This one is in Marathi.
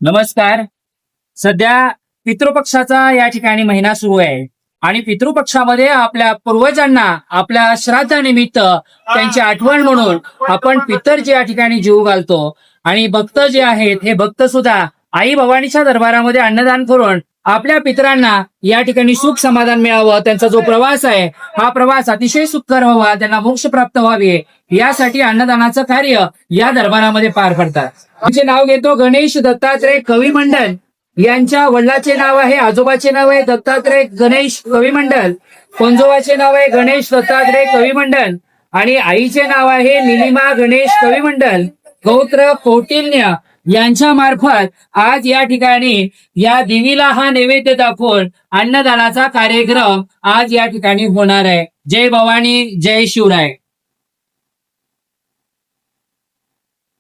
नमस्कार. सध्या पितृपक्षाचा या ठिकाणी महिना सुरू आहे आणि पितृपक्षामध्ये आपल्या पूर्वजांना आपल्या श्राद्धानिमित्त त्यांची आठवण म्हणून आपण पितर जे या ठिकाणी जीव घालतो आणि भक्त जे आहेत हे भक्त सुद्धा आई भवानीच्या दरबारामध्ये अन्नदान करून आपल्या पितरांना या ठिकाणी सुख समाधान मिळावं, त्यांचा जो प्रवास आहे हा प्रवास अतिशय सुखकर व्हावा, त्यांना मोक्ष प्राप्त व्हावे यासाठी अन्नदानाचं कार्य या दरबारामध्ये पार पडतात. आमचे नाव घेतो गणेश दत्तात्रय कवी मंडल. यांच्या वडिलाचे नाव आहे, आजोबाचे नाव आहे दत्तात्रय गणेश कवी मंडल, पंजोबाचे नाव आहे गणेश दत्तात्रय कवी मंडल आणि आईचे नाव आहे निलिमा गणेश कवी मंडल. गौत्र कौटिल्य यांच्या मार्फत आज या ठिकाणी या देवीला हा नैवेद्य दाखवून अन्नदानाचा कार्यक्रम आज या ठिकाणी होणार आहे. जय भवानी, जय शिवराय.